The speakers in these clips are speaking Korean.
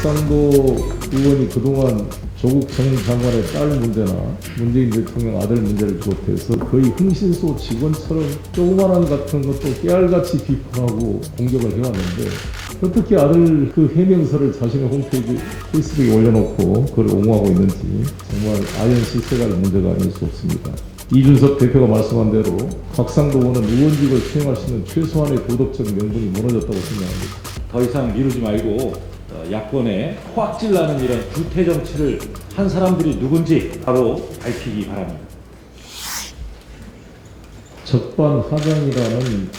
곽상도 의원이 그동안 조국 전 장관의 딸 문제나 문재인 대통령 아들 문제를 비롯해서 거의 흥신소 직원처럼 조그만한 같은 것도 깨알같이 비판하고 공격을 해왔는데 어떻게 아들 그 해명서를 자신의 홈페이지 페이스북에 올려놓고 그걸 옹호하고 있는지 정말 아연실세갈 문제가 아닐 수 없습니다. 이준석 대표가 말씀한 대로 곽상도 의원은 의원직을 수행할 수 있는 최소한의 도덕적 명분이 무너졌다고 생각합니다. 더 이상 미루지 말고 야권에 확질나는 이런 구태 정치를 한 사람들이 누군지 바로 밝히기 바랍니다. 적반하장이라는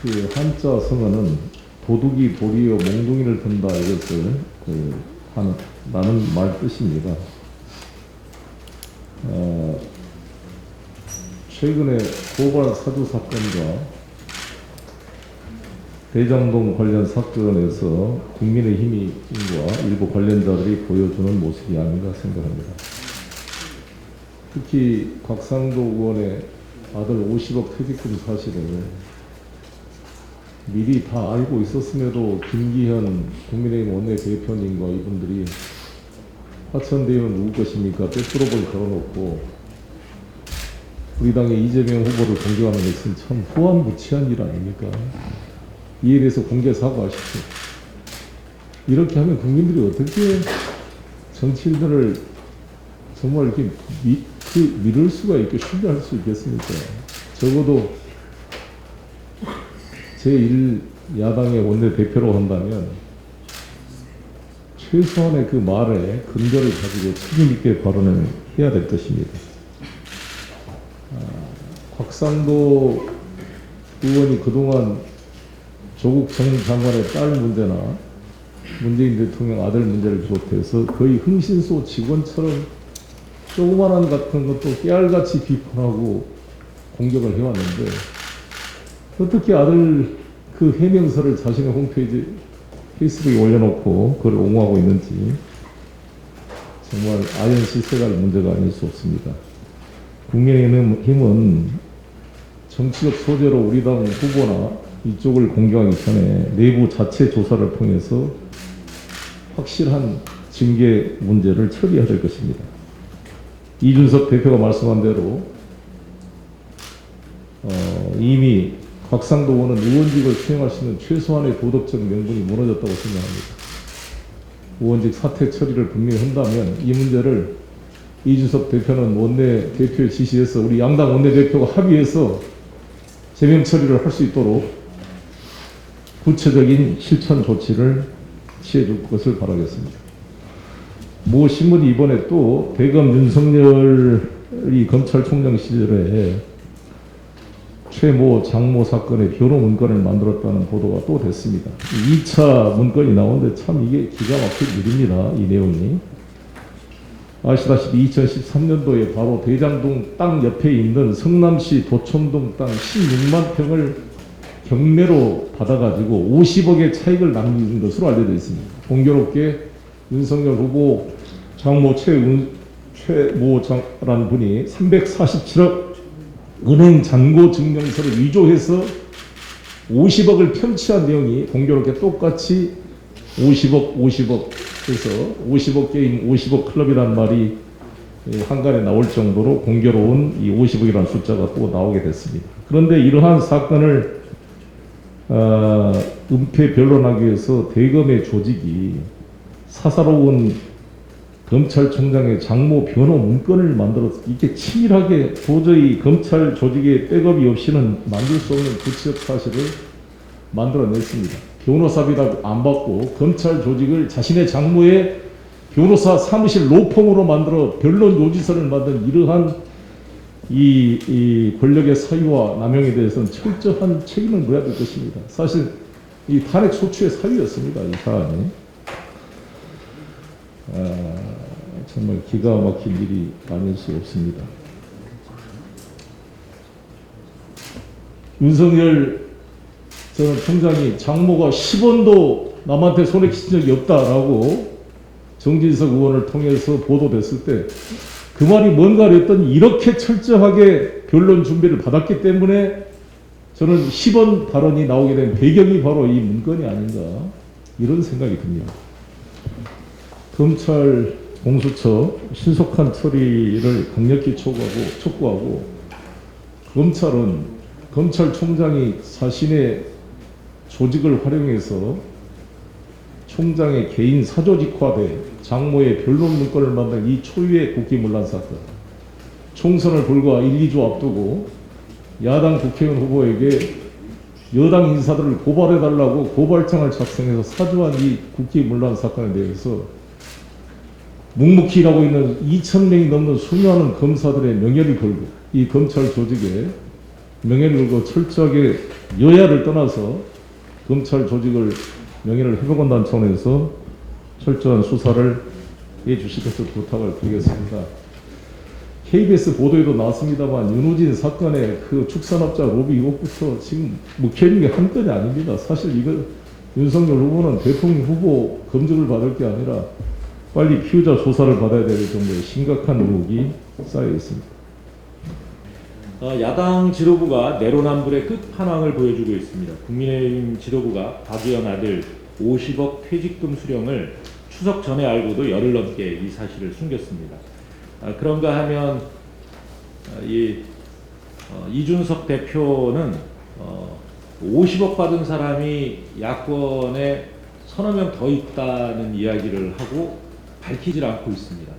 그 한자 성어는 도둑이 도리어 몽둥이를 든다 이것을 하는 말 뜻입니다. 최근에 고발 사주 사건과 대장동 관련 사건에서 국민의힘과 일부 관련자들이 보여주는 모습이 아닌가 생각합니다. 특히 곽상도 의원의 아들 50억 퇴직금 사실을 미리 다 알고 있었음에도 김기현 국민의힘 원내대표님과 이분들이 하천대유는 누구 것입니까? 빼뚜록을 걸어놓고 우리 당의 이재명 후보를 공격하는 것은 참 후한무치한 일 아닙니까? 이에 대해서 공개 사과하십시오. 이렇게 하면 국민들이 어떻게 정치인들을 정말 이렇게 믿을 수가 있게 신뢰할 수 있겠습니까? 적어도 제1야당의 원내대표로 한다면 최소한의 그 말에 근거를 가지고 책임있게 발언을 해야 될 것입니다. 곽상도 의원이 그동안 조국 전 장관의 딸 문제나 문재인 대통령 아들 문제를 비롯해서 거의 흥신소 직원처럼 조그만한 같은 것도 깨알같이 비판하고 공격을 해왔는데 어떻게 아들 그 해명서를 자신의 홈페이지 페이스북에 올려놓고 그걸 옹호하고 있는지 정말 아연실세갈 문제가 아닐 수 없습니다. 국민의힘은 정치적 소재로 우리 당 후보나 이쪽을 공격하기 전에 내부 자체 조사를 통해서 확실한 징계 문제를 처리해야 될 것입니다. 이준석 대표가 말씀한 대로 이미 곽상도 의원은 의원직을 수행할 수 있는 최소한의 도덕적 명분이 무너졌다고 생각합니다. 의원직 사퇴 처리를 분명히 한다면 이 문제를 이준석 대표는 원내대표의 지시에서 우리 양당 원내대표가 합의해서 제명 처리를 할 수 있도록 구체적인 실천 조치를 취해줄 것을 바라겠습니다. 모 신문이 이번에 또 대검 윤석열이 검찰총장 시절에 최모 장모 사건의 변호 문건을 만들었다는 보도가 또 됐습니다. 2차 문건이 나오는데 참 이게 기가 막힌 일입니다. 이 내용이. 아시다시피 2013년도에 바로 대장동 땅 옆에 있는 성남시 도촌동 땅 16만 평을 경매로 받아가지고 50억의 차익을 남긴 것으로 알려져 있습니다. 공교롭게 윤석열 후보 장모 최모라는 분이 347억 은행 잔고 증명서를 위조해서 50억을 편취한 내용이 공교롭게 똑같이 50억 해서 50억 게임 50억 클럽이라는 말이 한간에 나올 정도로 공교로운 이 50억이라는 숫자가 또 나오게 됐습니다. 그런데 이러한 사건을 은폐 변론하기 위해서 대검의 조직이 사사로운 검찰총장의 장모 변호 문건을 만들어서 이렇게 치밀하게 도저히 검찰 조직의 백업이 없이는 만들 수 없는 구체적 사실을 만들어냈습니다. 변호사비도 안 받고 검찰 조직을 자신의 장모의 변호사 사무실 로펌으로 만들어 변론 요지서를 만든 이러한 이 권력의 사유와 남용에 대해서는 철저한 책임을 물어야 될 것입니다. 사실 이 탄핵 소추의 사유였습니다. 이 사안이. 정말 기가 막힌 일이 아닐 수 없습니다. 윤석열 전 총장이 장모가 10원도 남한테 손에 끼친 적이 없다라고 정진석 의원을 통해서 보도됐을 때 그 말이 뭔가를 했더니 이렇게 철저하게 변론 준비를 받았기 때문에 저는 10원 발언이 나오게 된 배경이 바로 이 문건이 아닌가 이런 생각이 듭니다. 검찰 공수처 신속한 처리를 강력히 촉구하고 검찰은 검찰총장이 자신의 조직을 활용해서 총장의 개인 사조직화돼 장모의 변론 문건을 만든 이 초유의 국기문란 사건, 총선을 불과 1, 2주 앞두고 야당 국회의원 후보에게 여당 인사들을 고발해달라고 고발장을 작성해서 사주한 이 국기문란 사건에 대해서 묵묵히 일하고 있는 2,000명이 넘는 수많은 검사들의 명예를 걸고 이 검찰 조직에 명예를 걸고 철저하게 여야를 떠나서 검찰 조직을 명예를 회복한다는 차원에서 철저한 수사를 해주실 것을 부탁을 드리겠습니다. KBS 보도에도 나왔습니다만 윤우진 사건의 그 축산업자 로비 의혹부터 지금 묵혀있는 게 한건이 아닙니다. 사실 이거 윤석열 후보는 대통령 후보 검증을 받을 게 아니라 빨리 피의자 조사를 받아야 될 정도의 심각한 의혹이 쌓여 있습니다. 야당 지도부가 내로남불의 끝판왕을 보여주고 있습니다. 국민의힘 지도부가 박의원 아들 50억 퇴직금 수령을 추석 전에 알고도 열흘 넘게 이 사실을 숨겼습니다. 그런가 하면 이준석 대표는 50억 받은 사람이 야권에 서너 명 더 있다는 이야기를 하고 밝히질 않고 있습니다.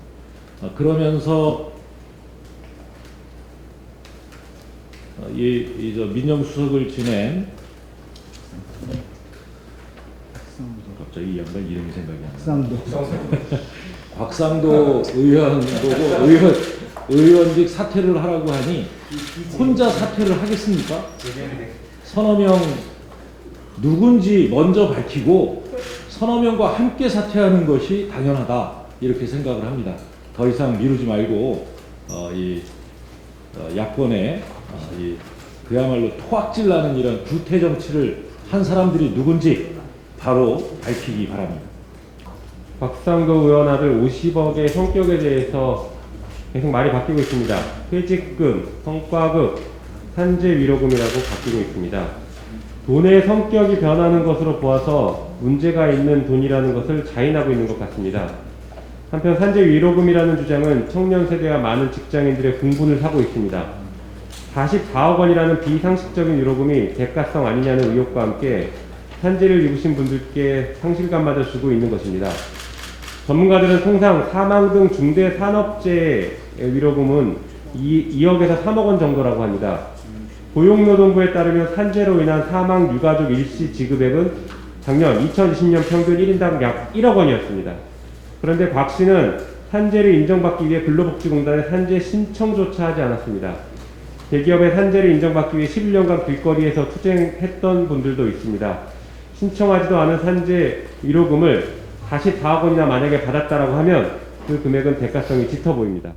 그러면서 민정수석을 지낸 갑자기 이 양반 이름이 생각이 안 나요. 곽상도 의원 보고 의원직 사퇴를 하라고 하니 혼자 사퇴를 하겠습니까? 서너 명 누군지 먼저 밝히고 서너 명과 함께 사퇴하는 것이 당연하다 이렇게 생각을 합니다. 더 이상 미루지 말고 야권에 그야말로 토악질 나는 이런 구태 정치를 한 사람들이 누군지 바로 밝히기 바랍니다. 곽상도 의원 아들 50억의 성격에 대해서 계속 말이 바뀌고 있습니다. 퇴직금, 성과급, 산재 위로금이라고 바뀌고 있습니다. 돈의 성격이 변하는 것으로 보아서 문제가 있는 돈이라는 것을 자인하고 있는 것 같습니다. 한편 산재 위로금이라는 주장은 청년 세대와 많은 직장인들의 공분을 사고 있습니다. 44억 원이라는 비상식적인 위로금이 대가성 아니냐는 의혹과 함께 산재를 입으신 분들께 상실감마저 주고 있는 것입니다. 전문가들은 통상 사망 등 중대 산업재해 위로금은 2억에서 3억 원 정도라고 합니다. 고용노동부에 따르면 산재로 인한 사망 유가족 일시 지급액은 작년 2020년 평균 1인당 약 1억 원이었습니다. 그런데 곽 씨는 산재를 인정받기 위해 근로복지공단에 산재 신청조차 하지 않았습니다. 대기업의 산재를 인정받기 위해 11년간 길거리에서 투쟁했던 분들도 있습니다. 신청하지도 않은 산재 위로금을 44억 원이나 만약에 받았다라고 하면 그 금액은 대가성이 짙어 보입니다.